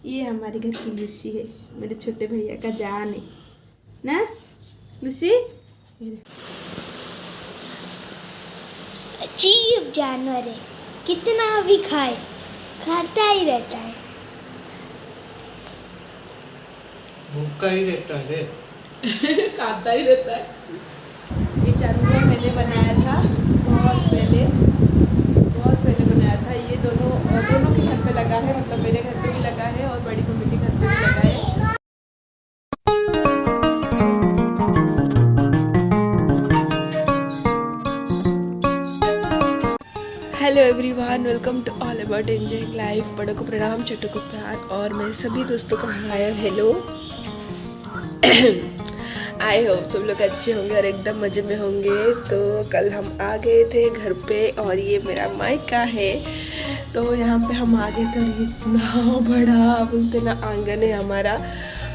ये हमारे घर की लूसी है, मेरे छोटे भैया का जान है ना लूसी। अजीब जानवर है, कितना भी खाए खाता ही रहता है। भूखा ही रहता है खाता ही रहता है। ये जानवर मैंने बनाया था बहुत पहले बनाया था। ये दोनों के घर पे लगा है, मतलब मेरे घर पे भी लगा है और बड़ी मम्मी के घर पे भी लगा है। Hello everyone, welcome to all about enjoying life. बड़ों को प्रणाम, छोटों को प्यार और मेरे सभी दोस्तों को हाय और हेलो। आई होप सब लोग अच्छे होंगे और एकदम मज़े में होंगे। तो कल हम आ गए थे घर पे और ये मेरा मायका है। तो यहाँ पे हम आ गए थे और इतना बड़ा बोलते ना आंगन है हमारा।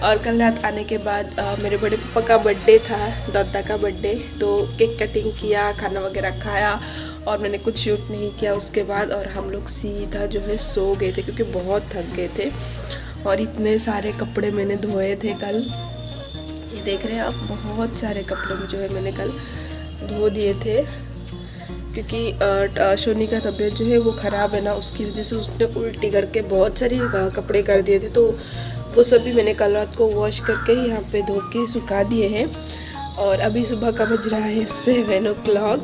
और कल रात आने के बाद मेरे बड़े पापा का बर्थडे था, दादा का बर्थडे। तो केक कटिंग किया, खाना वगैरह खाया और मैंने कुछ शूट नहीं किया उसके बाद। और हम लोग सीधा जो है सो गए थे क्योंकि बहुत थक गए थे। और इतने सारे कपड़े मैंने धोए थे कल, ये देख रहे हैं आप, बहुत सारे कपड़े जो है मैंने कल धो दिए थे। क्योंकि शोनी का तबीयत जो है वो ख़राब है ना, उसकी वजह से उसने उल्टी करके बहुत सारी कपड़े कर दिए थे। तो वो सभी मैंने कल रात को वॉश करके ही यहाँ पे धो के सुखा दिए हैं। और अभी सुबह का बज रहा है 7 o'clock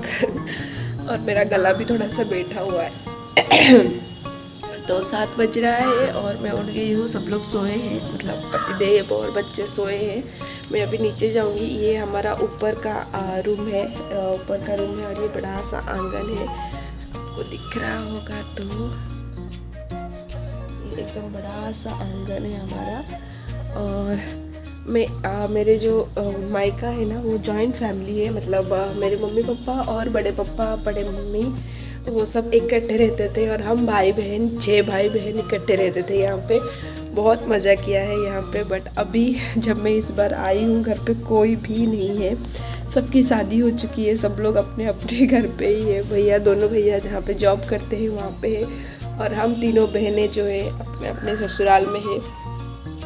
और मेरा गला भी थोड़ा सा बैठा हुआ है। तो 7 बज रहा है और मैं उठ गई हूँ। सब लोग सोए हैं, मतलब पतिदेव और बच्चे सोए हैं। मैं अभी नीचे जाऊँगी। ये हमारा ऊपर का रूम है, ऊपर का रूम है और ये बड़ा सा आंगन है, आपको दिख रहा होगा। तो ये एकदम बड़ा सा आंगन है हमारा। और मेरे जो मायका है ना वो जॉइंट फैमिली है, मतलब मेरे मम्मी पापा और बड़े पापा बड़े मम्मी वो सब इकट्ठे रहते थे। और हम भाई बहन 6 भाई बहन इकट्ठे रहते थे यहाँ पे। बहुत मज़ा किया है यहाँ पे। बट अभी जब मैं इस बार आई हूँ घर पे कोई भी नहीं है, सबकी शादी हो चुकी है, सब लोग अपने अपने घर पे ही है। भैया, दोनों भैया जहाँ पे जॉब करते हैं वहाँ पे है और हम तीनों बहनें जो है अपने अपने ससुराल में है।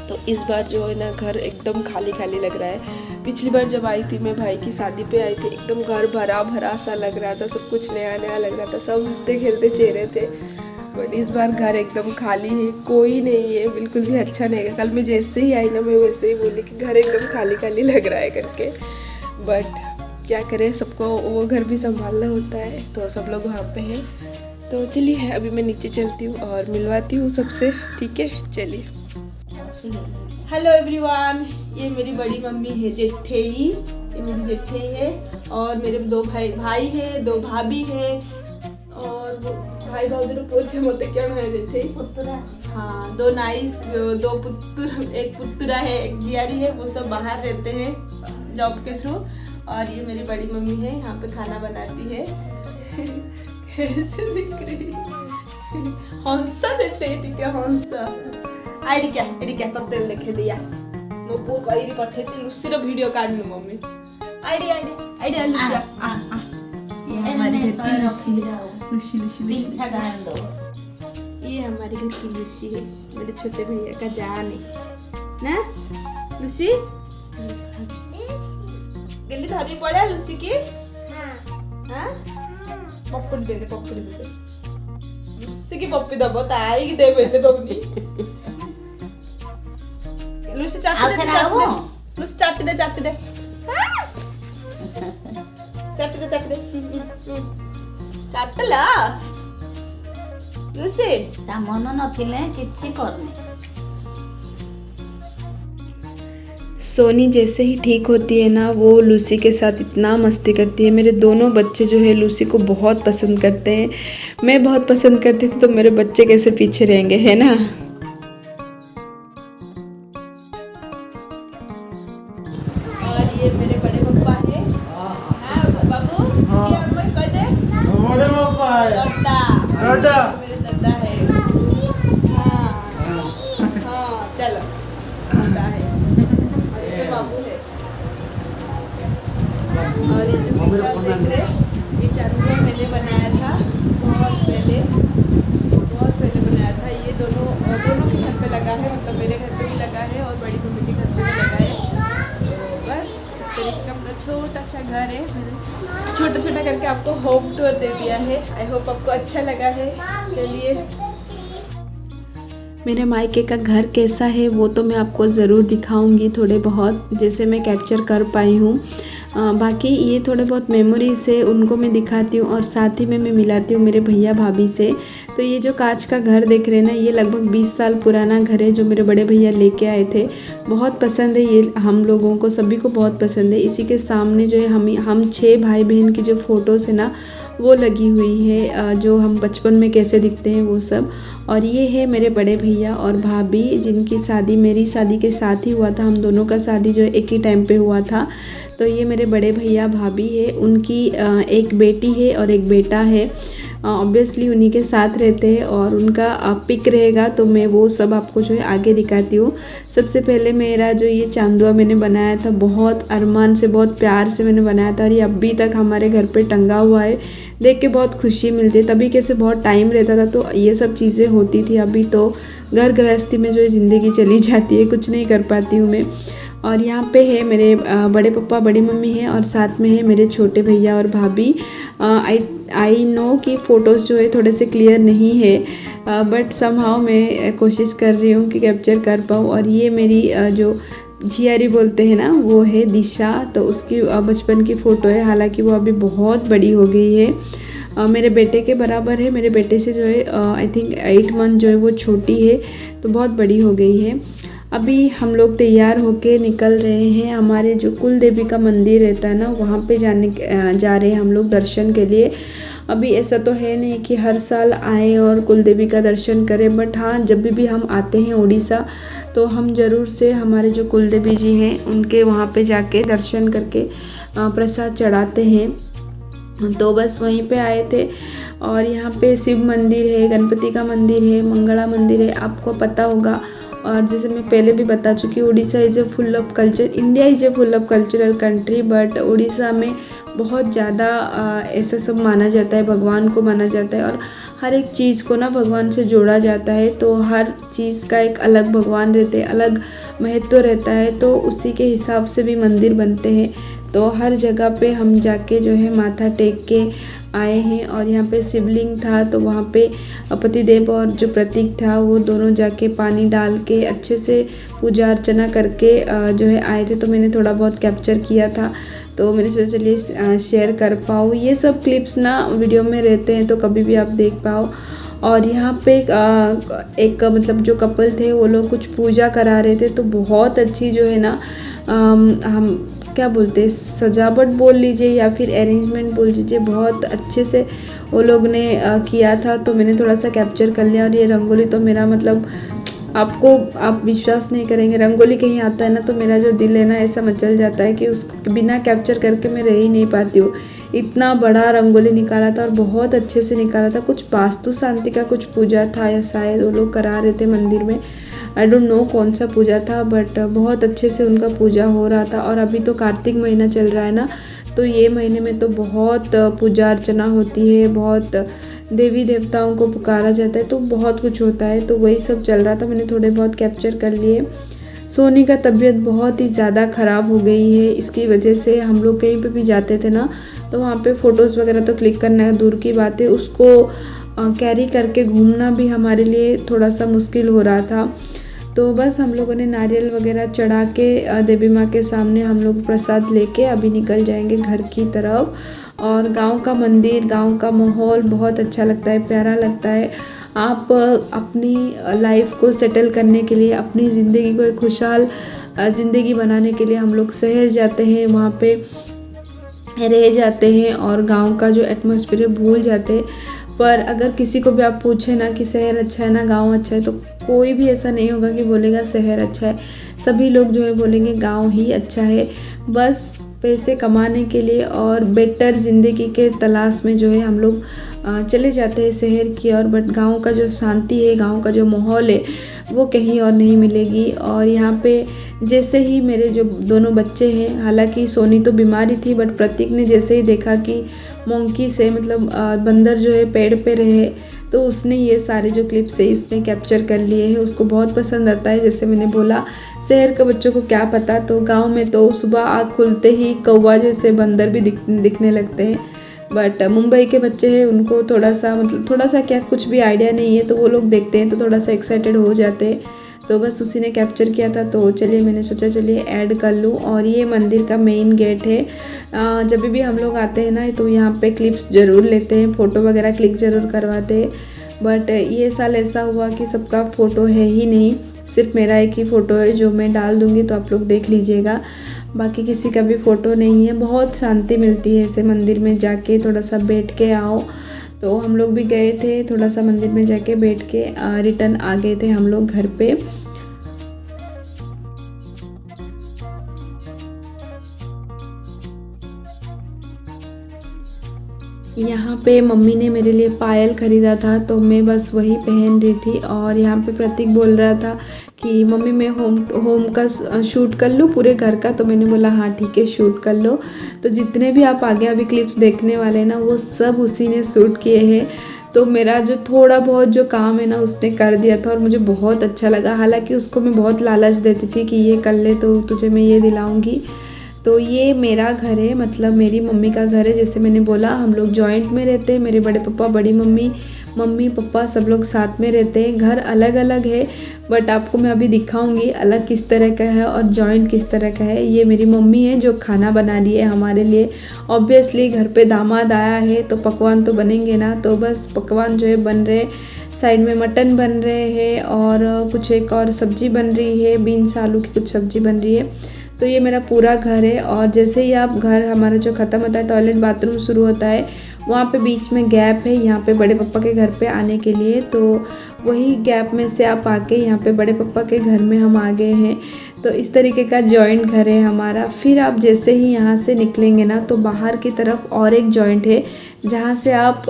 तो इस बार जो है ना घर एकदम खाली खाली लग रहा है। पिछली बार जब आई थी मैं भाई की शादी पे आई थी, एकदम घर भरा भरा सा लग रहा था, सब कुछ नया नया लग रहा था, सब हंसते खेलते चेहरे थे। बट इस बार घर एकदम खाली है, कोई नहीं है, बिल्कुल भी अच्छा नहीं है। कल मैं जैसे ही आई ना मैं वैसे ही बोली कि घर एकदम खाली खाली लग रहा है करके। बट क्या करें, सबको वो घर भी संभालना होता है। तो सब लोग वहाँ पे हैं। तो चलिए अभी मैं नीचे चलती हूँ और मिलवाती हूँ सबसे, ठीक है? चलिए। हेलो एवरीवन, ये मेरी बड़ी मम्मी है जेठेई, ये मेरी जेठेई है। और मेरे 2 भाई है, 2 भाभी है। और वो भाई भाभी तो पूछे मत क्या है जेठेई पुत्रा। हाँ, 2 नाइस, 2 पुत्र, एक पुत्रा है, एक जियारी है। वो सब बाहर रहते हैं जॉब के थ्रू। और ये मेरी बड़ी मम्मी है, यहाँ पे खाना बनाती है। कैसे दिख रही हंसा जेठेई, ठीक है हंसा। आईडी क्या तब तेल देखे दिया मो पो कइरी पठे छि लुसी रो वीडियो काढनु मम्मी। आईडी लुसी ये हमारी घर की लुसी ये हमारी घर की लुसी है, मेरे छोटे भैया का जान है ना लुसी। गली धरी पड़ा लुसी की। हां पप्पी दे लुसी की पप्पी दबो ताई की दे बेले दबनी। लुसी चाटी दे लुसी चाटी दे चाटी दे चाटला लुसी ता मन नथिले किछि करने। सोनी जैसे ही ठीक होती है ना, वो लूसी के साथ इतना मस्ती करती है। मेरे दोनों बच्चे जो है लूसी को बहुत पसंद करते हैं। मैं बहुत पसंद करती थी तो मेरे बच्चे कैसे पीछे रहेंगे, है ना? और ये मेरे बड़े पापा है। हाँ बाबू, क्या मैं कह दे? बड़े पापा है। दादा मेरे दादा है। हाँ चलो दादा है। बाबू है। और ये जो पिक्चर देख रहे, ये जानवर मैंने बनाया था बहुत पहले बनाया था। ये दोनों के घर पे लगा है, मतलब मेरे घर पे भी लगा है और बड़ी मम्मी के घर पे भी लगा है। तो बस इस तरीके का अपना छोटा सा घर है। मैंने छोटा छोटा करके आपको होम टूर दे दिया है। आई होप आपको अच्छा लगा है। चलिए, मेरे मायके का घर कैसा है वो तो मैं आपको ज़रूर दिखाऊंगी, थोड़े बहुत जैसे मैं कैप्चर कर पाई हूँ। बाकी ये थोड़े बहुत मेमोरीज है उनको मैं दिखाती हूँ और साथ ही में मैं मिलाती हूँ मेरे भैया भाभी से। तो ये जो कांच का घर देख रहे हैं ना, ये लगभग 20 साल पुराना घर है जो मेरे बड़े भैया लेके आए थे। बहुत पसंद है ये, हम लोगों को सभी को बहुत पसंद है। इसी के सामने जो है हम 6 भाई बहन की जो फ़ोटोज़ है ना वो लगी हुई है, जो हम बचपन में कैसे दिखते हैं वो सब। और ये है मेरे बड़े भैया और भाभी जिनकी शादी मेरी शादी के साथ ही हुआ था। हम दोनों का शादी जो है एक ही टाइम पे हुआ था। तो ये मेरे बड़े भैया भाभी है, उनकी एक बेटी है और एक बेटा है। ऑब्वियसली उन्हीं के साथ रहते हैं और उनका पिक रहेगा तो मैं वो सब आपको जो है आगे दिखाती हूँ। सबसे पहले मेरा जो ये चांदुआ मैंने बनाया था, बहुत अरमान से बहुत प्यार से मैंने बनाया था और ये अभी तक हमारे घर पे टंगा हुआ है। देख के बहुत खुशी मिलती है। तभी कैसे बहुत टाइम रहता था तो ये सब चीज़ें होती थी। अभी तो घर गृहस्थी में जो है ज़िंदगी चली जाती है, कुछ नहीं कर पाती हूँ मैं। और यहाँ पे है मेरे बड़े पापा बड़ी मम्मी है और साथ में है मेरे छोटे भैया और भाभी। आई नो कि फ़ोटोज़ जो है थोड़े से क्लियर नहीं है, बट समहाउ मैं कोशिश कर रही हूँ कि कैप्चर कर पाऊँ। और ये मेरी जो झियारी बोलते हैं ना वो है दिशा, तो उसकी बचपन की फ़ोटो है। हालांकि वो अभी बहुत बड़ी हो गई है, मेरे बेटे के बराबर है। मेरे बेटे से जो है आई थिंक 8 मंथ जो है वो छोटी है, तो बहुत बड़ी हो गई है। अभी हम लोग तैयार होके निकल रहे हैं। हमारे जो कुल देवी का मंदिर रहता है ना वहाँ पे जा रहे हैं हम लोग दर्शन के लिए। अभी ऐसा तो है नहीं कि हर साल आए और कुल देवी का दर्शन करें, बट हाँ जब भी हम आते हैं उड़ीसा तो हम ज़रूर से हमारे जो कुल देवी जी हैं उनके वहाँ पे जाके दर्शन करके प्रसाद चढ़ाते हैं। तो बस वहीं पे आए थे। और यहाँ पे शिव मंदिर है, गणपति का मंदिर है, मंगला मंदिर है, आपको पता होगा। और जैसे मैं पहले भी बता चुकी हूँ, Orissa is a full of culture, India is a full of cultural country, but Orissa में बहुत ज़्यादा ऐसा सब माना जाता है, भगवान को माना जाता है और हर एक चीज़ को ना भगवान से जोड़ा जाता है। तो हर चीज़ का एक अलग भगवान रहते हैं, अलग महत्व रहता है, तो उसी के हिसाब से भी मंदिर बनते हैं। तो हर जगह पे हम जाके जो है माथा टेक के आए हैं। और यहाँ पे शिवलिंग था तो वहाँ पे पतिदेव और जो प्रतीक था वो दोनों जाके पानी डाल के अच्छे से पूजा अर्चना करके जो है आए थे। तो मैंने थोड़ा बहुत कैप्चर किया था, तो मैंने सोचा चलिए शेयर कर पाऊँ। ये सब क्लिप्स ना वीडियो में रहते हैं तो कभी भी आप देख पाओ। और यहाँ पे एक मतलब जो कपल थे वो लोग कुछ पूजा करा रहे थे, तो बहुत अच्छी जो है ना हम क्या बोलते हैं, सजावट बोल लीजिए या फिर अरेंजमेंट बोल लीजिए, बहुत अच्छे से वो लोग ने किया था। तो मैंने थोड़ा सा कैप्चर कर लिया। और ये रंगोली तो मेरा मतलब आप विश्वास नहीं करेंगे, रंगोली कहीं आता है ना तो मेरा जो दिल है ना ऐसा मचल जाता है कि उसको बिना कैप्चर करके मैं रह ही नहीं पाती हूँ। इतना बड़ा रंगोली निकाला था और बहुत अच्छे से निकाला था। कुछ वास्तु शांति का कुछ पूजा था या शायद वो लोग करा रहे थे मंदिर में, आई डोंट नो कौन सा पूजा था, बट बहुत अच्छे से उनका पूजा हो रहा था। और अभी तो कार्तिक महीना चल रहा है ना, तो ये महीने में तो बहुत पूजा अर्चना होती है, बहुत देवी देवताओं को पुकारा जाता है, तो बहुत कुछ होता है। तो वही सब चल रहा था, मैंने थोड़े बहुत कैप्चर कर लिए। सोनी का तबीयत बहुत ही ज़्यादा ख़राब हो गई है, इसकी वजह से हम लोग कहीं पे भी जाते थे ना तो वहाँ पे फ़ोटोज़ वगैरह तो क्लिक करना दूर की बात है, उसको कैरी करके घूमना भी हमारे लिए थोड़ा सा मुश्किल हो रहा था। तो बस हम लोगों ने नारियल वगैरह चढ़ा के देवी माँ के सामने हम लोग प्रसाद लेके अभी निकल जाएंगे घर की तरफ। और गांव का मंदिर, गांव का माहौल बहुत अच्छा लगता है, प्यारा लगता है। आप अपनी लाइफ को सेटल करने के लिए, अपनी ज़िंदगी को एक खुशहाल ज़िंदगी बनाने के लिए हम लोग शहर जाते हैं, वहाँ पे रह जाते हैं और गांव का जो एटमॉस्फेयर है भूल जाते हैं। पर अगर किसी को भी आप पूछे ना कि शहर अच्छा है ना गांव अच्छा है, तो कोई भी ऐसा नहीं होगा कि बोलेगा शहर अच्छा है। सभी लोग जो है बोलेंगे गांव ही अच्छा है। बस पैसे कमाने के लिए और बेटर ज़िंदगी के तलाश में जो है हम लोग चले जाते हैं शहर की ओर, बट गांव का जो शांति है, गांव का जो माहौल है वो कहीं और नहीं मिलेगी। और यहाँ पे जैसे ही मेरे जो दोनों बच्चे हैं, हालांकि सोनी तो बीमारी थी, बट प्रतीक ने जैसे ही देखा कि मोंकी से मतलब बंदर जो है पेड़ पे रहे तो उसने ये सारे जो क्लिप्स है उसने कैप्चर कर लिए हैं। उसको बहुत पसंद आता है। जैसे मैंने बोला शहर के बच्चों को क्या पता, तो गांव में तो सुबह आँख खुलते ही कौवा जैसे बंदर भी दिखने लगते हैं। बट मुंबई के बच्चे हैं, उनको थोड़ा सा क्या कुछ भी आइडिया नहीं है, तो वो लोग देखते हैं तो थोड़ा सा एक्साइटेड हो जाते हैं। तो बस उसी ने कैप्चर किया था, तो चलिए मैंने सोचा चलिए ऐड कर लूँ। और ये मंदिर का मेन गेट है। जब भी हम लोग आते हैं ना तो यहाँ पे क्लिप्स ज़रूर लेते हैं, फ़ोटो वगैरह क्लिक ज़रूर करवाते हैं। बट ये साल ऐसा हुआ कि सबका फ़ोटो है ही नहीं, सिर्फ मेरा एक ही फ़ोटो है जो मैं डाल दूँगी, तो आप लोग देख लीजिएगा। बाकी किसी का भी फ़ोटो नहीं है। बहुत शांति मिलती है ऐसे मंदिर में जाके, थोड़ा सा बैठ के आओ। तो हम लोग भी गए थे, थोड़ा सा मंदिर में जाके बैठ के रिटर्न आ गए थे हम लोग घर पे। यहाँ पे मम्मी ने मेरे लिए पायल ख़रीदा था, तो मैं बस वही पहन रही थी। और यहाँ पे प्रतीक बोल रहा था कि मम्मी मैं होम का शूट कर लूँ पूरे घर का, तो मैंने बोला हाँ ठीक है शूट कर लो। तो जितने भी आप आगे अभी क्लिप्स देखने वाले हैं ना, वो सब उसी ने शूट किए हैं। तो मेरा जो थोड़ा बहुत जो काम है ना उसने कर दिया था और मुझे बहुत अच्छा लगा। हालांकि उसको मैं बहुत लालच देती थी कि ये कर ले तो तुझे मैं ये दिलाऊंगी। तो ये मेरा घर है, मतलब मेरी मम्मी का घर है। जैसे मैंने बोला हम लोग जॉइंट में रहते हैं, मेरे बड़े पापा बड़ी मम्मी पापा सब लोग साथ में रहते हैं। घर अलग अलग है, बट आपको मैं अभी दिखाऊंगी अलग किस तरह का है और जॉइंट किस तरह का है। ये मेरी मम्मी है जो खाना बना रही है हमारे लिए। ऑब्वियसली घर पे दामाद आया है तो पकवान तो बनेंगे ना, तो बस पकवान जो है बन रहे। साइड में मटन बन रहे हैं और कुछ एक और सब्जी बन रही है, बीन्स आलू की कुछ सब्जी बन रही है। तो ये मेरा पूरा घर है। और जैसे ही आप घर हमारा जो ख़त्म होता है, टॉयलेट बाथरूम शुरू होता है, वहाँ पे बीच में गैप है यहाँ पे बड़े पापा के घर पे आने के लिए। तो वही गैप में से आप आके यहाँ पे बड़े पापा के घर में हम आ गए हैं। तो इस तरीके का जॉइंट घर है हमारा। फिर आप जैसे ही यहाँ से निकलेंगे ना तो बाहर की तरफ और एक जॉइंट है जहाँ से आप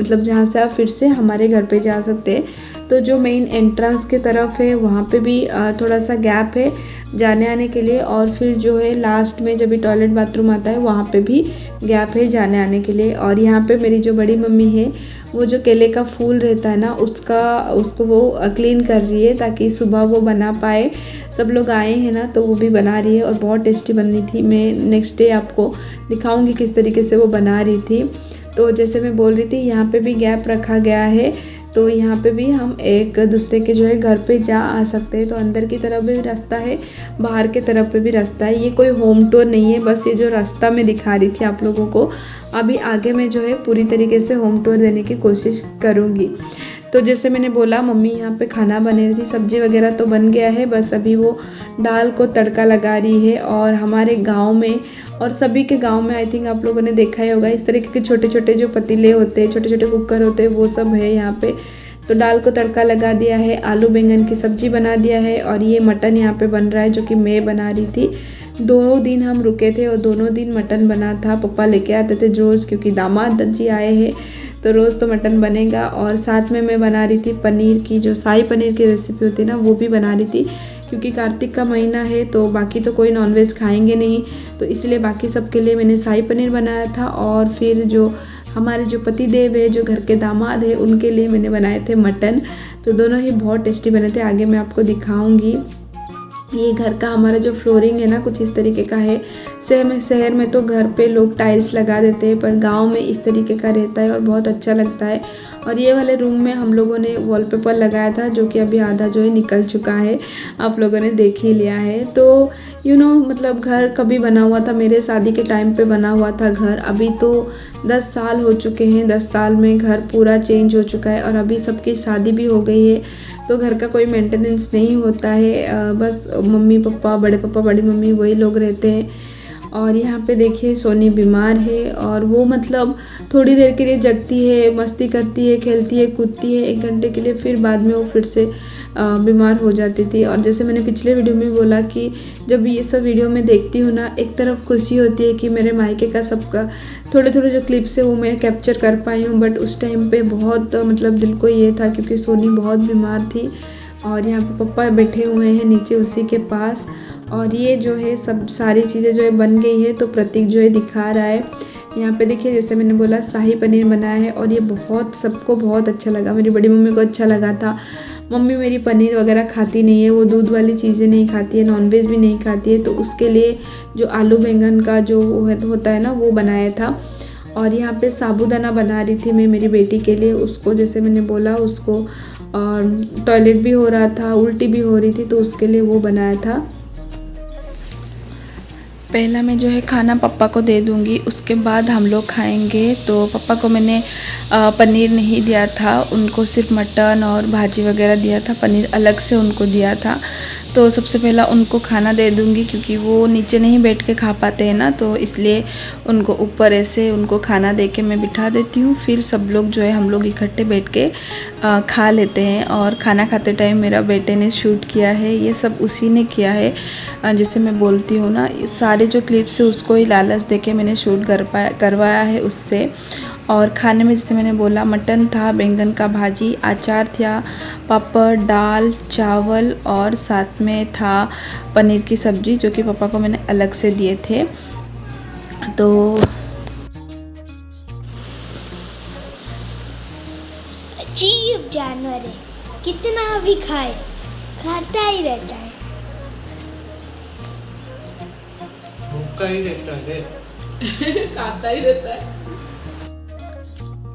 जहाँ से आप फिर से हमारे घर पे जा सकते हैं। तो जो मेन एंट्रेंस के तरफ है वहाँ पे भी थोड़ा सा गैप है जाने आने के लिए। और फिर जो है लास्ट में जब भी टॉयलेट बाथरूम आता है वहाँ पे भी गैप है जाने आने के लिए। और यहाँ पे मेरी जो बड़ी मम्मी है वो जो केले का फूल रहता है ना उसको वो क्लीन कर रही है ताकि सुबह वो बना पाए। सब लोग आए हैं ना तो वो भी बना रही है और बहुत टेस्टी बन रही थी। मैं नेक्स्ट डे आपको दिखाऊंगी किस तरीके से वो बना रही थी। तो जैसे मैं बोल रही थी यहाँ पे भी गैप रखा गया है, तो यहाँ पे भी हम एक दूसरे के जो है घर पे जा आ सकते हैं। तो अंदर की तरफ भी रास्ता है, बाहर के तरफ पे भी रास्ता है। ये कोई होम टूर नहीं है, बस ये जो रास्ता मैं दिखा रही थी आप लोगों को। अभी आगे मैं जो है पूरी तरीके से होम टूर देने की कोशिश करूँगी। तो जैसे मैंने बोला मम्मी यहाँ पे खाना बने रही थी, सब्जी वगैरह तो बन गया है, बस अभी वो दाल को तड़का लगा रही है। और हमारे गांव में और सभी के गांव में आई थिंक आप लोगों ने देखा ही होगा, इस तरीके के छोटे छोटे जो पतीले होते हैं, छोटे छोटे कुकर होते हैं, वो सब है यहाँ पे। तो दाल को तड़का लगा दिया है, आलू बैंगन की सब्जी बना दिया है। और ये मटन यहाँ पे बन रहा है जो कि मैं बना रही थी। 2 दिन हम रुके थे और दोनों दिन मटन बना था। पापा लेके आते थे रोज़, क्योंकि दामाद जी आए हैं तो रोज़ तो मटन बनेगा। और साथ में मैं बना रही थी पनीर की, जो शाही पनीर की रेसिपी होती है ना, वो भी बना रही थी। क्योंकि कार्तिक का महीना है तो बाकी तो कोई नॉनवेज खाएंगे नहीं, तो इसलिए बाकी सबके लिए मैंने शाही पनीर बनाया था। और फिर जो हमारे जो पति देव है, जो घर के दामाद है, उनके लिए मैंने बनाए थे मटन। तो दोनों ही बहुत टेस्टी बने थे, आगे मैं आपको दिखाऊंगी। ये घर का हमारा जो फ्लोरिंग है ना कुछ इस तरीके का है। शहर में तो घर पे लोग टाइल्स लगा देते हैं, पर गांव में इस तरीके का रहता है और बहुत अच्छा लगता है। और ये वाले रूम में हम लोगों ने वॉलपेपर लगाया था जो कि अभी आधा जो है निकल चुका है, आप लोगों ने देख ही लिया है। तो मतलब घर कभी बना हुआ था, मेरे शादी के टाइम पे बना हुआ था घर। अभी तो 10 साल हो चुके हैं, 10 साल में घर पूरा चेंज हो चुका है और अभी सबकी शादी भी हो गई है। तो घर का कोई मेंटेनेंस नहीं होता है, बस मम्मी पापा, बड़े पापा, बड़ी मम्मी वही लोग रहते हैं। और यहाँ पे देखिए सोनी बीमार है और वो मतलब थोड़ी देर के लिए जगती है, मस्ती करती है, खेलती है, कूदती है 1 घंटे के लिए, फिर बाद में वो फिर से बीमार हो जाती थी। और जैसे मैंने पिछले वीडियो में बोला कि जब ये सब वीडियो में देखती हूँ ना, एक तरफ खुशी होती है कि मेरे मायके का सबका थोड़े थोड़े जो क्लिप्स है वो मैं कैप्चर कर पाई हूँ। बट उस टाइम पे बहुत मतलब दिल को ये था क्योंकि सोनी बहुत बीमार थी। और यहाँ पे पापा बैठे हुए हैं नीचे उसी के पास। और ये जो है सब सारी चीज़ें जो है बन गई है, तो प्रतीक जो है दिखा रहा है यहाँ पे देखिए जैसे मैंने बोला शाही पनीर बनाया है और ये सबको बहुत अच्छा लगा। मेरी बड़ी मम्मी को अच्छा लगा था। मम्मी मेरी पनीर वगैरह खाती नहीं है, वो दूध वाली चीज़ें नहीं खाती है, नॉनवेज भी नहीं खाती है, तो उसके लिए जो आलू बैंगन का जो होता है ना वो बनाया था। और यहाँ पे साबूदाना बना रही थी मैं मेरी बेटी के लिए। उसको जैसे मैंने बोला उसको टॉयलेट भी हो रहा था, उल्टी भी हो रही थी, तो उसके लिए वो बनाया था। पहला मैं जो है खाना पापा को दे दूँगी, उसके बाद हम लोग खाएंगे। तो पापा को मैंने पनीर नहीं दिया था, उनको सिर्फ मटन और भाजी वगैरह दिया था, पनीर अलग से उनको दिया था। तो सबसे पहला उनको खाना दे दूँगी क्योंकि वो नीचे नहीं बैठ के खा पाते हैं ना, तो इसलिए उनको ऊपर ऐसे उनको खाना दे के मैं बिठा देती हूँ। फिर सब लोग जो है हम लोग इकट्ठे बैठ के खा लेते हैं। और खाना खाते टाइम मेरा बेटे ने शूट किया है, ये सब उसी ने किया है। जैसे मैं बोलती हूँ ना, सारे जो क्लिप्स है उसको ही लालच दे के मैंने शूट करवाया है उससे। और खाने में जैसे मैंने बोला मटन था, बैंगन का भाजी, अचार था, पापड़, दाल, चावल और साथ में था पनीर की सब्ज़ी जो कि पापा को मैंने अलग से दिए थे। तो अजीब जानवर है, कितना भी खाए खाता ही रहता है। भूखा ही रहता है। खाता ही रहता है।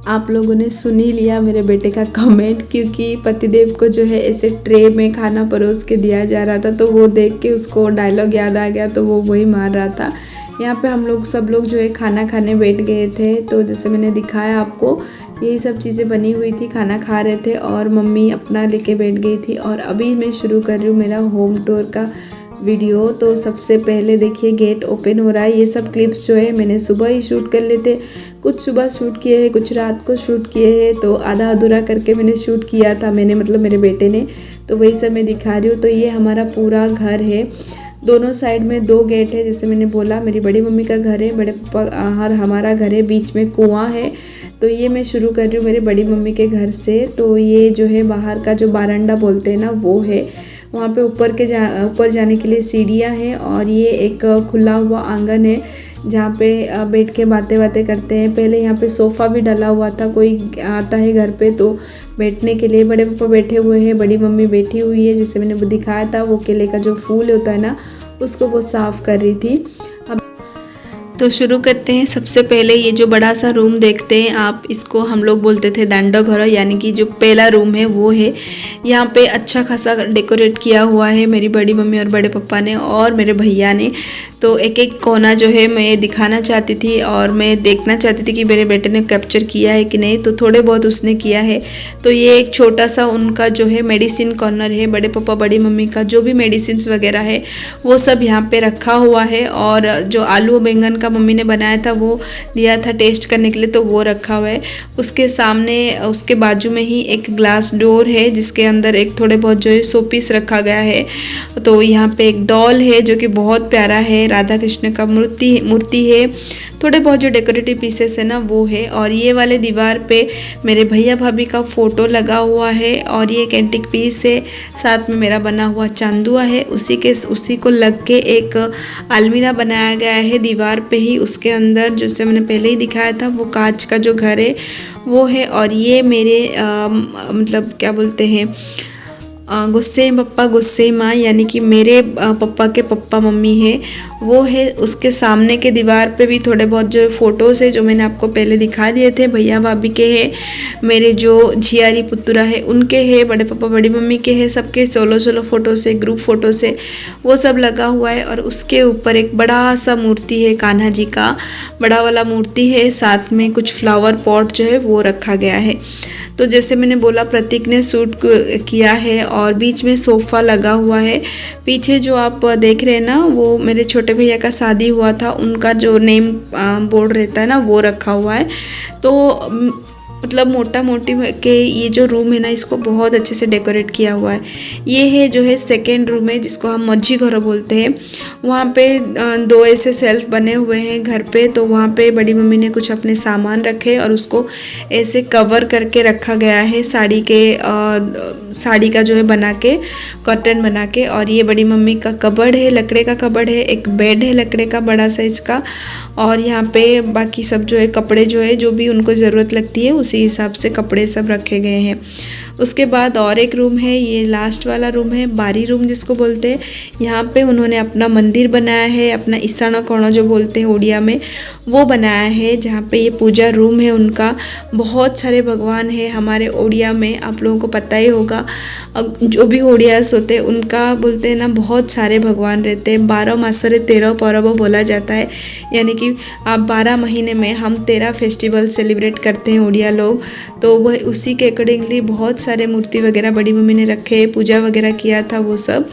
आप लोगों ने सुन ही लिया मेरे बेटे का कमेंट, क्योंकि पतिदेव को जो है ऐसे ट्रे में खाना परोस के दिया जा रहा था, तो वो देख के उसको डायलॉग याद आ गया, तो वो वही मार रहा था। यहाँ पे हम लोग सब लोग जो है खाना खाने बैठ गए थे। तो जैसे मैंने दिखाया आपको, यही सब चीज़ें बनी हुई थी, खाना खा रहे थे और मम्मी अपना लेके बैठ गई थी। और अभी मैं शुरू कर रही हूँ मेरा होम टूर का वीडियो। तो सबसे पहले देखिए गेट ओपन हो रहा है। ये सब क्लिप्स जो है मैंने सुबह ही शूट कर लेते, कुछ सुबह शूट किए हैं, कुछ रात को शूट किए हैं, तो आधा अधूरा करके मैंने शूट किया था, मैंने मतलब मेरे बेटे ने, तो वही सब मैं दिखा रही हूँ। तो ये हमारा पूरा घर है, दोनों साइड में 2 गेट है। जैसे मैंने बोला मेरी बड़ी मम्मी का घर है, बड़े पापा और हमारा घर है, बीच में कुआं है। तो ये मैं शुरू कर रही हूँ मेरी बड़ी मम्मी के घर से। तो ये जो है बाहर का जो बारंडा बोलते हैं ना वो है, वहाँ पे ऊपर जाने के लिए सीढ़ियाँ हैं। और ये एक खुला हुआ आंगन है जहाँ पे बैठ के बातें करते हैं। पहले यहाँ पे सोफ़ा भी डला हुआ था, कोई आता है घर पे तो बैठने के लिए। बड़े पापा बैठे हुए हैं, बड़ी मम्मी बैठी हुई है। जैसे मैंने दिखाया था वो केले का जो फूल होता है ना, उसको वो साफ़ कर रही थी। अब तो शुरू करते हैं। सबसे पहले ये जो बड़ा सा रूम देखते हैं आप, इसको हम लोग बोलते थे दांडो घर, यानी कि जो पहला रूम है वो है। यहाँ पे अच्छा खासा डेकोरेट किया हुआ है मेरी बड़ी मम्मी और बड़े पापा ने और मेरे भैया ने। तो एक एक कोना जो है मैं दिखाना चाहती थी और मैं देखना चाहती थी कि मेरे बेटे ने कैप्चर किया है कि नहीं, तो थोड़े बहुत उसने किया है। तो ये एक छोटा सा उनका जो है मेडिसिन कॉर्नर है, बड़े पापा बड़ी मम्मी का जो भी मेडिसिन वगैरह है वो सब यहाँ पे रखा हुआ है। और जो आलू बैंगन का मम्मी ने बनाया था वो दिया था टेस्ट करने के लिए, तो वो रखा हुआ है। उसके सामने उसके बाजू में ही एक ग्लास डोर है जिसके अंदर एक थोड़े बहुत जो है शो पीस रखा गया है। तो यहाँ पे एक डॉल है जो कि बहुत प्यारा है, राधा कृष्ण का मूर्ति है। थोड़े बहुत जो डेकोरेटिव पीसेस है ना वो है। और ये वाले दीवार पे मेरे भैया भाभी का फ़ोटो लगा हुआ है। और ये एक एंटिक पीस है, साथ में मेरा बना हुआ चांदुआ है, उसी को लग के एक अलमीरा बनाया गया है दीवार पे ही। उसके अंदर जैसे मैंने पहले ही दिखाया था वो कांच का जो घर है वो है। और ये मेरे मतलब क्या बोलते हैं, गुस्से पप्पा गुस्से माँ, यानी कि मेरे पप्पा के पप्पा मम्मी है वो है। उसके सामने के दीवार पे भी थोड़े बहुत जो फ़ोटोज़ है जो मैंने आपको पहले दिखा दिए थे, भैया भाभी के है, मेरे जो झियारी पुत्रा है उनके है, बड़े पापा बड़ी मम्मी के है, सबके सोलो फ़ोटोज़ है, ग्रुप फ़ोटोज़ है, वो सब लगा हुआ है। और उसके ऊपर एक बड़ा सा मूर्ति है, कान्हा जी का बड़ा वाला मूर्ति है, साथ में कुछ फ्लावर पॉट जो है वो रखा गया है। तो जैसे मैंने बोला प्रतीक ने शूट किया है और बीच में सोफ़ा लगा हुआ है। पीछे जो आप देख रहे हैं ना वो मेरे छोटे भैया का शादी हुआ था, उनका जो नेम बोर्ड रहता है ना वो रखा हुआ है। तो मतलब मोटा मोटी के ये जो रूम है ना इसको बहुत अच्छे से डेकोरेट किया हुआ है। ये है जो है सेकेंड रूम है जिसको हम मज्जी घर बोलते हैं। वहाँ पे 2 ऐसे सेल्फ बने हुए हैं घर पे, तो वहाँ पे बड़ी मम्मी ने कुछ अपने सामान रखे और उसको ऐसे कवर करके रखा गया है साड़ी का जो है बना के, कर्टन बना के। और ये बड़ी मम्मी का कबर्ड है, लकड़े का कबर्ड है, एक बेड है लकड़े का बड़ा साइज का, और यहाँ पे बाकी सब जो है कपड़े जो है जो भी उनको ज़रूरत लगती है उसी हिसाब से कपड़े सब रखे गए हैं। उसके बाद और एक रूम है, ये लास्ट वाला रूम है, बारी रूम जिसको बोलते हैं। यहाँ पे उन्होंने अपना मंदिर बनाया है, अपना ईसाना कोण जो बोलते हैं उड़िया में, वो बनाया है, जहाँ पे ये पूजा रूम है उनका। बहुत सारे भगवान है हमारे उड़िया में, आप लोगों को पता ही होगा, जो भी उड़ियास होते हैं उनका बोलते हैं ना बहुत सारे भगवान रहते हैं। 12 मासरे 13 परब बोला जाता है, यानी कि आप 12 महीने में हम 13 फेस्टिवल सेलिब्रेट करते हैं उड़िया लोग। तो वह उसी के अकॉर्डिंगली बहुत सारे मूर्ति वगैरह बड़ी मम्मी ने रखे, पूजा वगैरह किया था वो सब।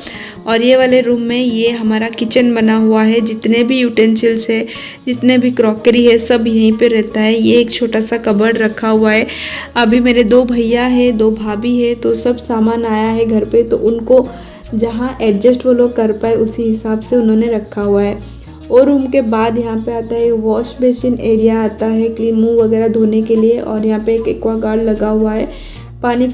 और ये वाले रूम में ये हमारा किचन बना हुआ है, जितने भी यूटेंसिल्स है, जितने भी क्रॉकरी है सब यहीं पे रहता है। ये एक छोटा सा कबर्ड रखा हुआ है। अभी मेरे 2 भैया है, 2 भाभी है, तो सब सामान आया है घर पे, तो उनको जहाँ एडजस्ट वो लोग कर पाए उसी हिसाब से उन्होंने रखा हुआ है। और रूम के बाद यहाँ पे आता है वॉश बेसिन एरिया आता है, क्लीन मुँह वगैरह धोने के लिए। और यहाँ पे एक एक्वागार्ड लगा हुआ है पानी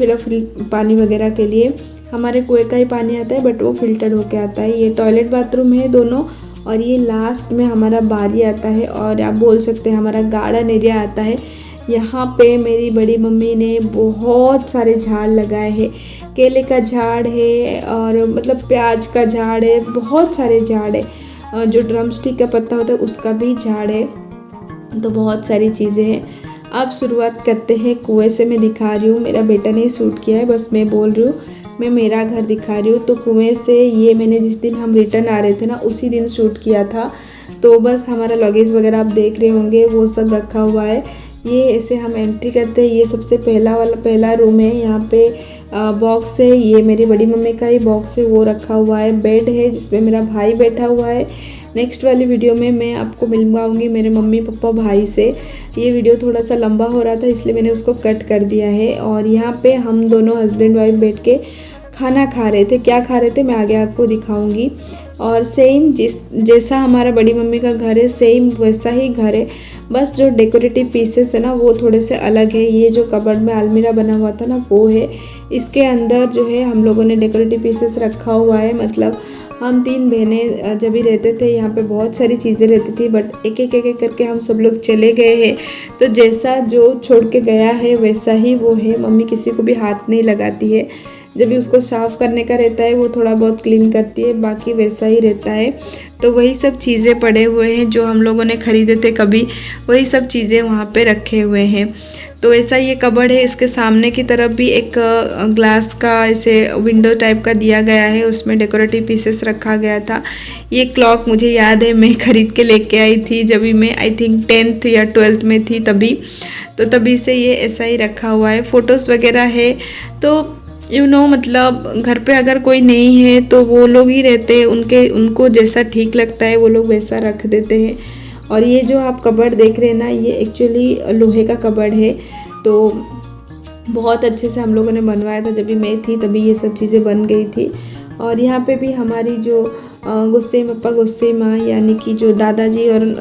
वगैरह के लिए। हमारे कुएं का ही पानी आता है बट वो फिल्टर होके आता है। ये टॉयलेट बाथरूम है दोनों, और ये लास्ट में हमारा बारी आता है, और आप बोल सकते हैं हमारा गार्डन एरिया आता है। यहाँ पे मेरी बड़ी मम्मी ने बहुत सारे झाड़ लगाए हैं, केले का झाड़ है और मतलब प्याज का झाड़ है, बहुत सारे झाड़ है, जो ड्रम स्टिक का पत्ता होता है उसका भी झाड़ है, तो बहुत सारी चीज़ें हैं। अब शुरुआत करते हैं कुएं से। मैं दिखा रही हूँ, मेरा बेटा ने शूट किया है, बस मैं बोल रही हूँ, मैं मेरा घर दिखा रही हूँ। तो कुएं से ये मैंने जिस दिन हम रिटर्न आ रहे थे ना उसी दिन शूट किया था। तो बस हमारा लगेज वगैरह आप देख रहे होंगे वो सब रखा हुआ है। ये ऐसे हम एंट्री करते हैं, ये सबसे पहला रूम है। यहाँ पे बॉक्स है, ये मेरी बड़ी मम्मी का ही बॉक्स है, वो रखा हुआ है। बेड है जिसमें मेरा भाई बैठा हुआ है। नेक्स्ट वाली वीडियो में मैं आपको मिलवाऊंगी मेरे मम्मी पापा भाई से। ये वीडियो थोड़ा सा लंबा हो रहा था इसलिए मैंने उसको कट कर दिया है। और यहाँ पे हम दोनों हस्बैंड वाइफ बैठ के खाना खा रहे थे। क्या खा रहे थे मैं आगे आपको दिखाऊंगी। और सेम जैसा हमारा बड़ी मम्मी का घर है सेम वैसा ही घर है, बस जो डेकोरेटिव पीसेस है ना वो थोड़े से अलग है। ये जो कबर्ड में अलमीरा बना हुआ था ना वो है, इसके अंदर जो है हम लोगों ने डेकोरेटिव पीसेस रखा हुआ है। मतलब हम 3 बहनें जब भी रहते थे यहाँ पे बहुत सारी चीज़ें रहती थी, बट एक एक करके हम सब लोग चले गए हैं। तो जैसा जो छोड़ के गया है वैसा ही वो है। मम्मी किसी को भी हाथ नहीं लगाती है, जब भी उसको साफ़ करने का रहता है वो थोड़ा बहुत क्लीन करती है, बाकी वैसा ही रहता है। तो वही सब चीज़ें पड़े हुए हैं जो हम लोगों ने ख़रीदे थे कभी, वही सब चीज़ें वहाँ पे रखे हुए हैं। तो ऐसा ये कबर्ड है, इसके सामने की तरफ भी एक ग्लास का ऐसे विंडो टाइप का दिया गया है, उसमें डेकोरेटिव पीसेस रखा गया था। ये क्लॉक मुझे याद है मैं ख़रीद के लेके आई थी जब भी मैं आई थिंक 10th या 12th में थी तभी से ये ऐसा ही रखा हुआ है। फ़ोटोज़ वगैरह है, तो मतलब घर पे अगर कोई नहीं है तो वो लोग ही रहते हैं, उनको जैसा ठीक लगता है वो लोग वैसा रख देते हैं। और ये जो आप कबर्ड देख रहे हैं ना, ये एक्चुअली लोहे का कबर्ड है। तो बहुत अच्छे से हम लोगों ने बनवाया था, जब भी मैं थी तभी ये सब चीज़ें बन गई थी। और यहाँ पे भी हमारी जो गुस्से पप्पा गुस्से माँ यानी कि जो दादाजी और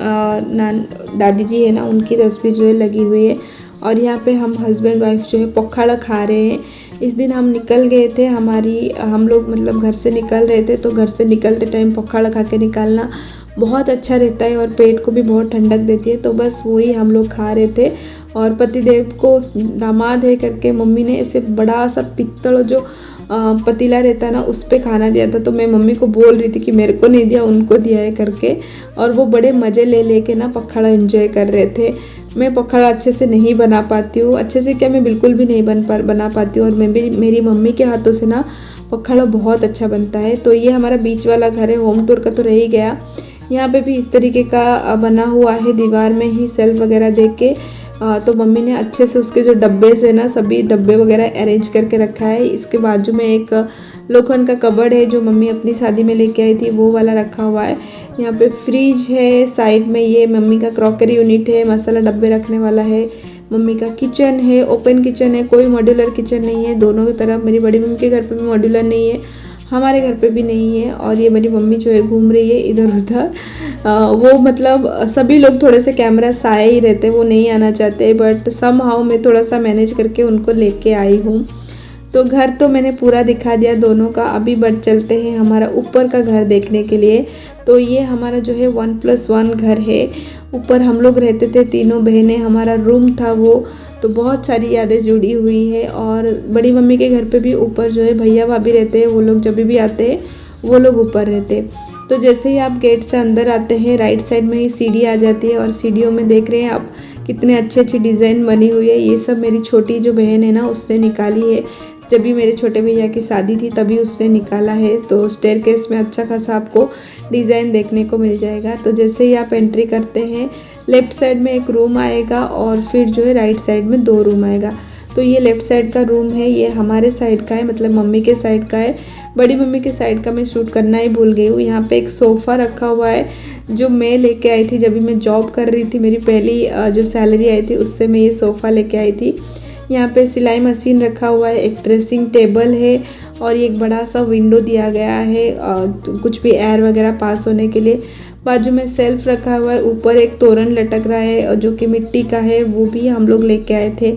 दादी जी है ना, उनकी तस्वीर जो है लगी हुई है। और यहाँ पे हम हस्बैंड वाइफ जो है पखाड़ा खा रहे हैं। इस दिन हम निकल गए थे, हम लोग मतलब घर से निकल रहे थे, तो घर से निकलते टाइम पखाड़ा खा के निकालना बहुत अच्छा रहता है और पेट को भी बहुत ठंडक देती है। तो बस वही हम लोग खा रहे थे। और पतिदेव को दामाद है करके मम्मी ने ऐसे बड़ा सा पित्तल जो पतीला रहता है ना उस पे खाना दिया था। तो मैं मम्मी को बोल रही थी कि मेरे को नहीं दिया, उनको दिया है करके। और वो बड़े मज़े ले के ना पखाड़ा एंजॉय कर रहे थे। मैं पखाड़ा अच्छे से नहीं बना पाती हूँ, अच्छे से क्या मैं बिल्कुल भी नहीं बना पाती हूँ। और मैं भी मेरी मम्मी के हाथों से ना पखाड़ा बहुत अच्छा बनता है। तो ये हमारा बीच वाला घर है, होम टूर का तो रह ही गया। यहाँ पे भी इस तरीके का बना हुआ है, दीवार में ही सेल्फ वगैरह देख के तो मम्मी ने अच्छे से उसके जो डब्बे से ना सभी डब्बे वगैरह अरेंज करके रखा है। इसके बाजू में एक लोखंड का कबर्ड है जो मम्मी अपनी शादी में लेके आई थी, वो वाला रखा हुआ है। यहाँ पे फ्रिज है, साइड में ये मम्मी का क्रॉकरी यूनिट है, मसाला डब्बे रखने वाला है। मम्मी का किचन है, ओपन किचन है, कोई मॉड्यूलर किचन नहीं है। दोनों की तरफ मेरी बड़ी मम्मी के घर पे भी मॉड्यूलर नहीं है, हमारे घर पे भी नहीं है। और ये मेरी मम्मी जो है घूम रही है इधर उधर। वो मतलब सभी लोग थोड़े से कैमरा साए ही रहते, वो नहीं आना चाहते, बट समहाउ मैं थोड़ा सा मैनेज करके उनको लेके आई हूँ। तो घर तो मैंने पूरा दिखा दिया दोनों का। अभी बढ़ चलते हैं हमारा ऊपर का घर देखने के लिए। तो ये हमारा जो है 1+1 घर है। ऊपर हम लोग रहते थे तीनों बहनें, हमारा रूम था वो। तो बहुत सारी यादें जुड़ी हुई है। और बड़ी मम्मी के घर पे भी ऊपर जो है भैया भाभी रहते हैं, वो लोग जब भी आते हैं वो लोग ऊपर रहते। तो जैसे ही आप गेट से अंदर आते हैं राइट साइड में ही सीढ़ी आ जाती है, और सीढ़ियों में देख रहे हैं आप कितने अच्छी अच्छी डिज़ाइन बनी हुई है। ये सब मेरी छोटी जो बहन है ना उसने निकाली है। जब भी मेरे छोटे भैया की शादी थी तभी उसने निकाला है। तो स्टेयरकेस में अच्छा खासा आपको डिज़ाइन देखने को मिल जाएगा। तो जैसे ही आप एंट्री करते हैं लेफ़्ट साइड में एक रूम आएगा, और फिर जो है राइट साइड में 2 रूम आएगा। तो ये लेफ़्ट साइड का रूम है, ये हमारे साइड का है, मतलब मम्मी के साइड का है। बड़ी मम्मी के साइड का मैं शूट करना ही भूल गई हूँ। यहाँ पे एक सोफ़ा रखा हुआ है जो मैं लेके आई थी जब भी मैं जॉब कर रही थी। मेरी पहली जो सैलरी आई थी उससे मैं ये सोफ़ा लेके आई थी। यहाँ पे सिलाई मशीन रखा हुआ है, एक ड्रेसिंग टेबल है, और ये एक बड़ा सा विंडो दिया गया है कुछ भी एयर वगैरह पास होने के लिए। बाजू में सेल्फ रखा हुआ है, ऊपर एक तोरण लटक रहा है जो कि मिट्टी का है, वो भी हम लोग लेके आए थे।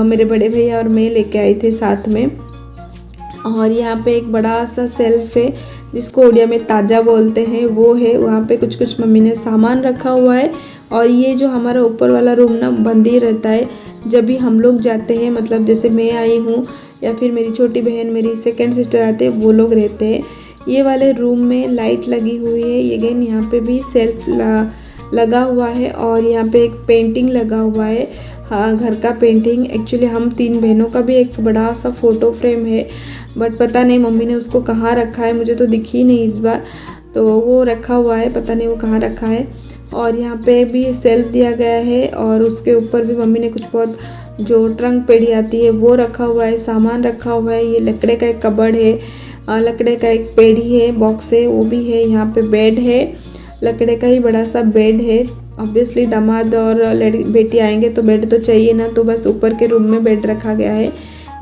मेरे बड़े भैया और मैं लेके आए थे साथ में। और यहाँ पे एक बड़ा सा सेल्फ है जिसको उड़िया में ताजा बोलते हैं, वो है। वहाँ पे कुछ कुछ मम्मी ने सामान रखा हुआ है। और ये जो हमारा ऊपर वाला रूम ना बंद ही रहता है जब भी हम लोग जाते हैं, मतलब जैसे मैं आई हूँ या फिर मेरी छोटी बहन, मेरी सेकंड सिस्टर आते हैं, वो लोग रहते हैं। ये वाले रूम में लाइट लगी हुई है। ये अगेन यहाँ पे भी सेल्फ लगा हुआ है, और यहाँ पे एक पेंटिंग लगा हुआ है, हाँ घर का पेंटिंग। एक्चुअली हम 3 बहनों का भी एक बड़ा सा फ़ोटो फ्रेम है, बट पता नहीं मम्मी ने उसको कहाँ रखा है, मुझे तो दिखी नहीं इस बार। तो वो रखा हुआ है, पता नहीं वो कहाँ रखा है। और यहाँ पे भी सेल्फ दिया गया है, और उसके ऊपर भी मम्मी ने कुछ बहुत जो ट्रंक पेड़ी आती है वो रखा हुआ है, सामान रखा हुआ है। ये लकड़े का एक कबर्ड है, लकड़े का एक पेड़ी है, बॉक्स है, वो भी है। यहाँ पे बेड है, लकड़े का ही बड़ा सा बेड है। ऑब्वियसली दामाद और बेटी आएंगे तो बेड तो चाहिए ना, तो बस ऊपर के रूम में बेड रखा गया है।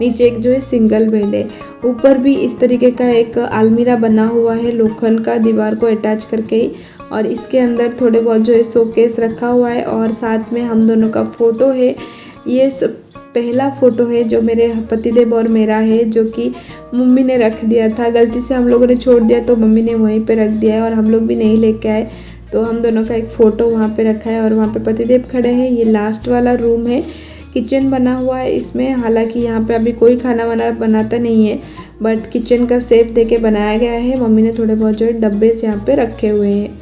नीचे एक जो है सिंगल बेड है। ऊपर भी इस तरीके का एक अलमीरा बना हुआ है लोखंड का, दीवार को अटैच करके ही। और इसके अंदर थोड़े बहुत जो है शोकेस रखा हुआ है, और साथ में हम दोनों का फ़ोटो है। ये पहला फ़ोटो है जो मेरे पतिदेव और मेरा है, जो कि मम्मी ने रख दिया था। गलती से हम लोगों ने छोड़ दिया तो मम्मी ने वहीं पे रख दिया है, और हम लोग भी नहीं लेके आए। तो हम दोनों का एक फ़ोटो वहाँ पे रखा है, और वहाँ पे पतिदेव खड़े हैं। ये लास्ट वाला रूम है, किचन बना हुआ है इसमें। हालांकि यहाँ पे अभी कोई खाना वाना बनाता नहीं है, बट किचन का शेप देके बनाया गया है। मम्मी ने थोड़े बहुत जो है डब्बे से यहाँ पे रखे हुए हैं।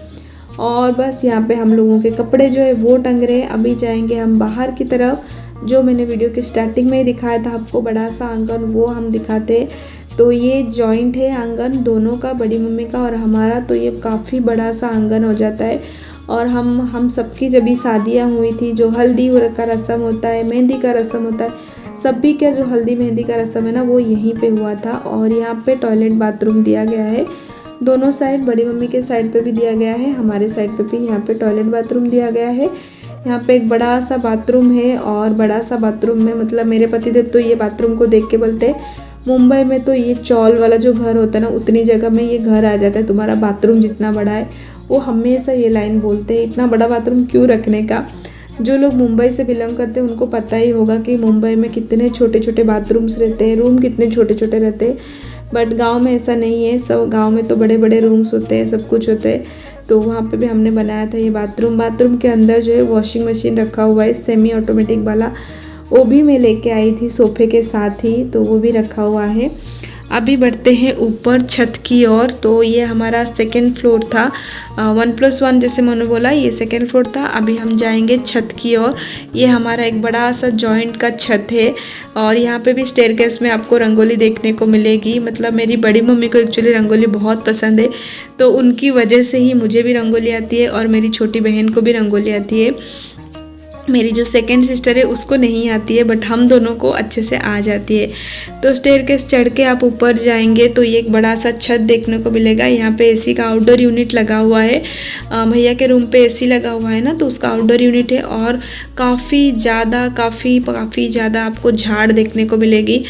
और बस यहाँ पे हम लोगों के कपड़े जो है वो टंग रहे हैं। अभी जाएंगे हम बाहर की तरफ, जो मैंने वीडियो के स्टार्टिंग में ही दिखाया था आपको, बड़ा सा आंगन, वो हम दिखाते हैं। तो ये जॉइंट है आंगन दोनों का, बड़ी मम्मी का और हमारा। तो ये काफ़ी बड़ा सा आंगन हो जाता है। और हम सबकी जब भी शादियाँ हुई थी, जो हल्दी का रस्म होता है, मेहंदी का रस्म होता है, सभी का जो हल्दी मेहंदी का रस्म है ना, वो यहीं पे हुआ था। और यहाँ पे टॉयलेट बाथरूम दिया गया है दोनों साइड। बड़ी मम्मी के साइड पे भी दिया गया है, हमारे साइड पे भी यहाँ पे टॉयलेट बाथरूम दिया गया है। यहाँ पे एक बड़ा सा बाथरूम है, और बड़ा सा बाथरूम में मतलब मेरे पतिदेव तो ये बाथरूम को देख के बोलते हैं, मुंबई में तो ये चौल वाला जो घर होता है ना, उतनी जगह में ये घर आ जाता है, तुम्हारा बाथरूम जितना बड़ा है। वो हमेशा ये लाइन बोलते हैं, इतना बड़ा बाथरूम क्यों रखने का। जो लोग मुंबई से बिलोंग करते हैं उनको पता ही होगा कि मुंबई में कितने छोटे छोटे बाथरूम्स रहते हैं, रूम कितने छोटे छोटे रहते हैं। बट गांव में ऐसा नहीं है, सब गांव में तो बड़े बड़े रूम्स होते हैं, सब कुछ होते हैं। तो वहाँ पे भी हमने बनाया था ये बाथरूम। बाथरूम के अंदर जो है वॉशिंग मशीन रखा हुआ है, सेमी ऑटोमेटिक वाला, वो भी मैं लेके आई थी सोफ़े के साथ ही, तो वो भी रखा हुआ है। अभी बढ़ते हैं ऊपर छत की ओर। तो ये हमारा सेकंड फ्लोर था, 1+1 जैसे मैंने बोला, ये सेकंड फ्लोर था। अभी हम जाएंगे छत की ओर। ये हमारा एक बड़ा सा जॉइंट का छत है, और यहाँ पे भी स्टेयरकेस में आपको रंगोली देखने को मिलेगी। मतलब मेरी बड़ी मम्मी को एक्चुअली रंगोली बहुत पसंद है, तो उनकी वजह से ही मुझे भी रंगोली आती है और मेरी छोटी बहन को भी रंगोली आती है। मेरी जो सेकंड सिस्टर है उसको नहीं आती है, बट हम दोनों को अच्छे से आ जाती है। तो स्टेयरकेस चढ़ के आप ऊपर जाएंगे तो ये एक बड़ा सा छत देखने को मिलेगा। यहाँ पे एसी का आउटडोर यूनिट लगा हुआ है। भैया के रूम पे एसी लगा हुआ है ना, तो उसका आउटडोर यूनिट है। और काफ़ी ज़्यादा आपको झाड़ देखने को मिलेगी।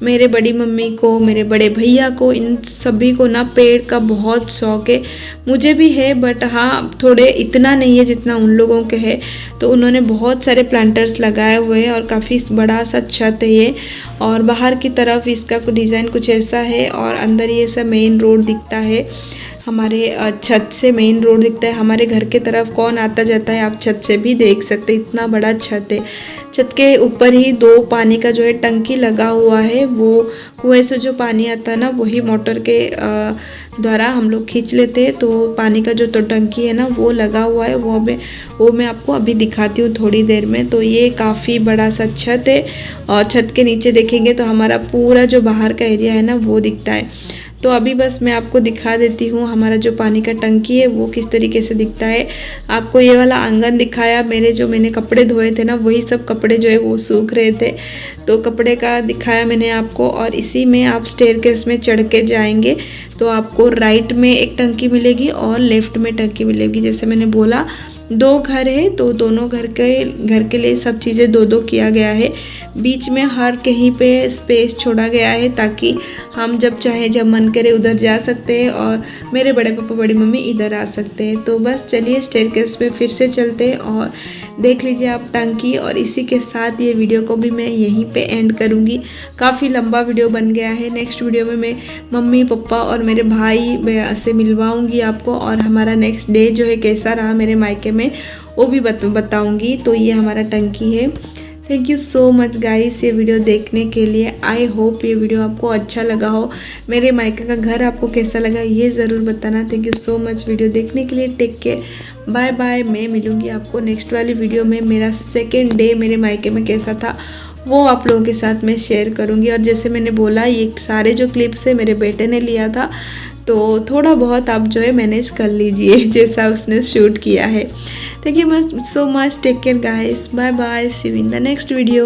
मेरे बड़ी मम्मी को, मेरे बड़े भैया को, इन सभी को ना पेड़ का बहुत शौक है। मुझे भी है, बट हाँ थोड़े इतना नहीं है जितना उन लोगों के है। तो उन्होंने बहुत सारे प्लांटर्स लगाए हुए हैं और काफ़ी बड़ा सा छत है ये। और बाहर की तरफ इसका डिज़ाइन कुछ ऐसा है और अंदर ये सब मेन रोड दिखता है। हमारे छत से मेन रोड दिखता है। हमारे घर के तरफ कौन आता जाता है आप छत से भी देख सकते हैं, इतना बड़ा छत है। छत के ऊपर ही 2 पानी का जो है टंकी लगा हुआ है। वो कुएं से जो पानी आता है ना, वही मोटर के द्वारा हम लोग खींच लेते हैं। तो पानी का जो तो टंकी है ना वो लगा हुआ है, वो मैं आपको अभी दिखाती हूँ थोड़ी देर में। तो ये काफ़ी बड़ा सा छत है और छत के नीचे देखेंगे तो हमारा पूरा जो बाहर का एरिया है ना वो दिखता है। तो अभी बस मैं आपको दिखा देती हूँ हमारा जो पानी का टंकी है वो किस तरीके से दिखता है। आपको ये वाला आंगन दिखाया, मैंने कपड़े धोए थे ना, वही सब कपड़े जो है वो सूख रहे थे, तो कपड़े का दिखाया मैंने आपको। और इसी में आप स्टेयरकेस में चढ़ के जाएंगे तो आपको राइट में एक टंकी मिलेगी और लेफ्ट में टंकी मिलेगी। जैसे मैंने बोला 2 घर है, तो दोनों घर के लिए सब चीज़ें 2-2 किया गया है। बीच में हर कहीं पे स्पेस छोड़ा गया है ताकि हम जब चाहे जब मन करे उधर जा सकते हैं और मेरे बड़े पापा बड़ी मम्मी इधर आ सकते हैं। तो बस चलिए स्टेयरकेस पे फिर से चलते हैं और देख लीजिए आप टंकी। और इसी के साथ ये वीडियो को भी मैं यहीं पे एंड करूँगी। काफ़ी लंबा वीडियो बन गया है। नेक्स्ट वीडियो में मैं मम्मी पापा और मेरे भाई से मिलवाऊँगी आपको, और हमारा नेक्स्ट डे जो है कैसा रहा मेरे मायके में वो भी बताऊँगी। तो ये हमारा टंकी है। Thank you so much guys ये वीडियो देखने के लिए। आई होप ये वीडियो आपको अच्छा लगा हो। मेरे मायके का घर आपको कैसा लगा ये ज़रूर बताना। Thank you so much video देखने के लिए। Take care, bye bye. मैं मिलूँगी आपको नेक्स्ट वाली वीडियो में। मेरा सेकेंड डे मेरे मायके में कैसा था वो आप लोगों के साथ मैं शेयर करूँगी। और जैसे मैंने बोला ये सारे जो क्लिप्स है मेरे बेटे ने लिया था, तो थोड़ा बहुत आप जो है मैनेज कर लीजिए जैसा उसने शूट किया है। Thank you so much. Take care guys, bye bye. See you in the next video.